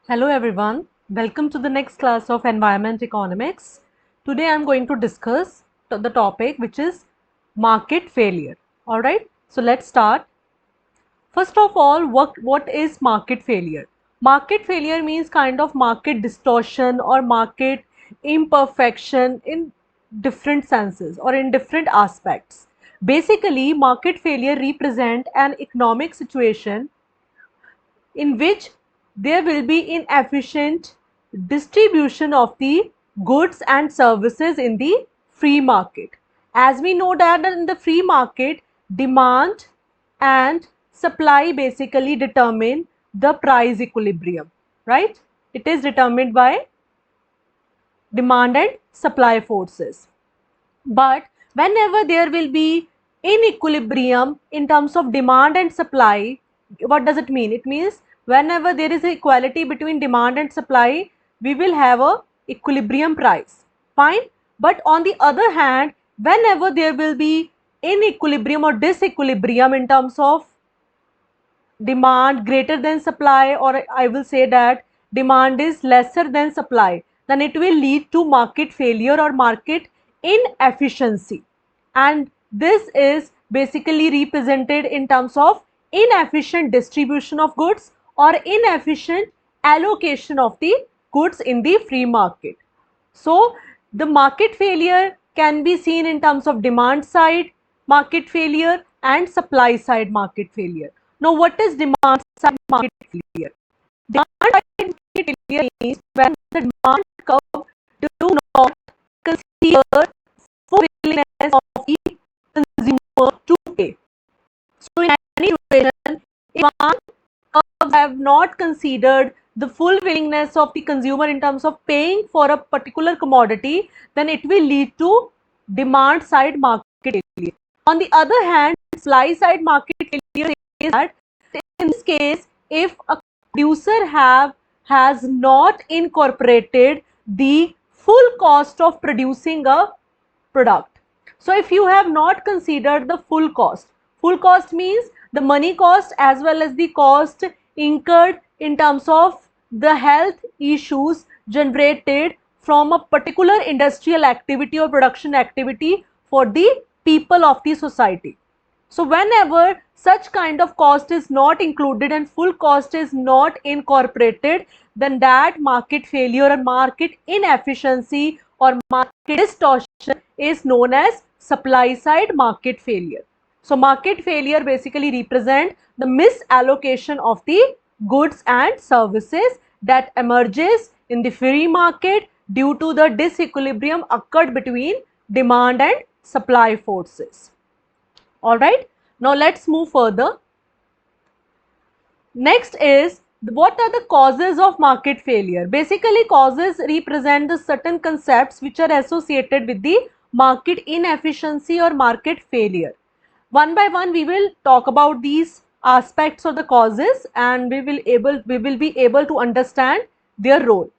Hello everyone, welcome to the next class of Environment Economics. Today I am going to discuss the topic which is market failure. Alright, so let's start. First of all, what is market failure? Market failure means kind of market distortion or market imperfection in different senses or in different aspects. Basically, market failure represent an economic situation in which there will be inefficient distribution of the goods and services in the free market. As we know that in the free market, demand and supply basically determine the price equilibrium, right? It is determined by demand and supply forces. But whenever there will be inequilibrium in terms of demand and supply, what does it mean? It means whenever there is equality between demand and supply, we will have a equilibrium price. Fine. But on the other hand, whenever there will be inequilibrium or disequilibrium in terms of demand greater than supply, or I will say that demand is lesser than supply, then it will lead to market failure or market inefficiency. And this is basically represented in terms of inefficient distribution of goods or inefficient allocation of the goods in the free market. So the market failure can be seen in terms of demand side market failure and supply side market failure. Now, what is demand side market failure? Demand side market failure means when the demand curve do not consider full willingness of the consumer to pay. So, in any situation, if demand curves have not considered the full willingness of the consumer in terms of paying for a particular commodity, then it will lead to demand side market failure. On the other hand, supply side market failure is that in this case, if a producer has not incorporated the full cost of producing a product. So if you have not considered the full cost means the money cost as well as the cost incurred in terms of the health issues generated from a particular industrial activity or production activity for the people of the society. So whenever such kind of cost is not included and full cost is not incorporated, then that market failure or market inefficiency or market distortion is known as supply side market failure. So market failure basically represent the misallocation of the goods and services that emerges in the free market due to the disequilibrium occurred between demand and supply forces. Alright, now let's move further. Next is, what are the causes of market failure? Basically, causes represent the certain concepts which are associated with the market inefficiency or market failure. One by one, we will talk about these aspects of the causes and we will be able to understand their role.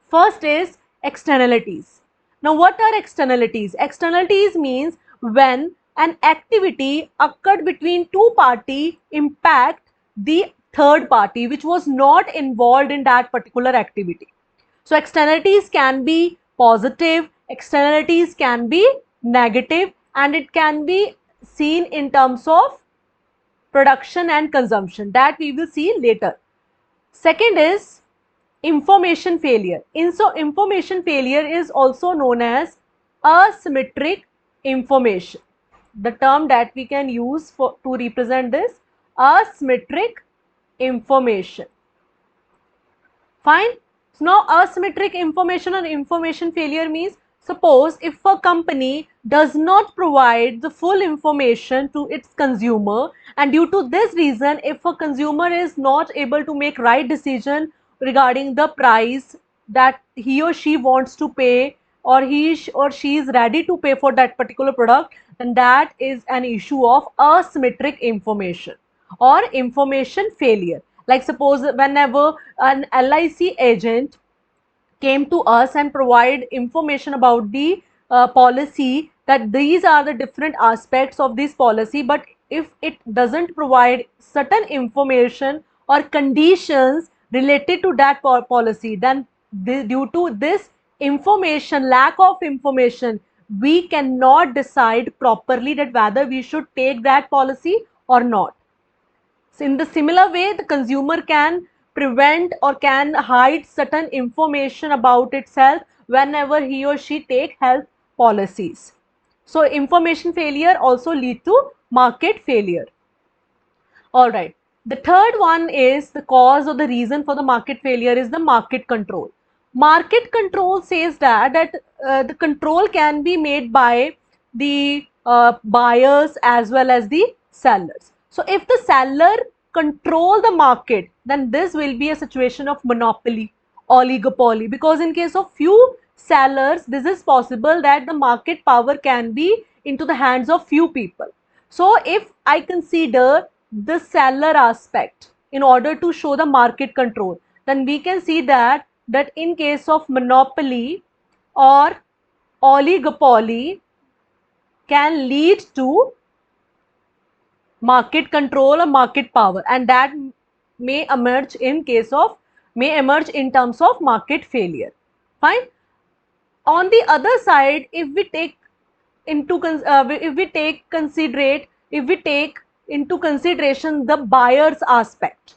First is externalities. Now, what are externalities? Externalities means when an activity occurred between two parties impact the third party which was not involved in that particular activity. So externalities can be positive, externalities can be negative, and it can be seen in terms of production and consumption, that we will see later. Second is information failure. Information failure is also known as asymmetric information. The term that we can use to represent this, asymmetric information. Fine. So now asymmetric information or information failure means, suppose if a company does not provide the full information to its consumer, and due to this reason, if a consumer is not able to make right decision regarding the price that he or she wants to pay, or he or she is ready to pay for that particular product, then that is an issue of asymmetric information or information failure. Like suppose whenever an LIC agent came to us and provide information about the policy, that these are the different aspects of this policy, but if it doesn't provide certain information or conditions related to that policy, then due to this information, lack of information, we cannot decide properly that whether we should take that policy or not. So in the similar way, the consumer can prevent or can hide certain information about itself whenever he or she take health policies. So information failure also lead to market failure. All right. The third one is the cause or the reason for the market failure is the market control. Market control says that the control can be made by the buyers as well as the sellers. So if the seller control the market, then this will be a situation of monopoly, oligopoly, because in case of few sellers, this is possible that the market power can be into the hands of few people. So if I consider the seller aspect in order to show the market control, then we can see that in case of monopoly or oligopoly can lead to market control or market power, and that may emerge in terms of market failure. Fine. On the other side, if we take into consideration the buyer's aspect,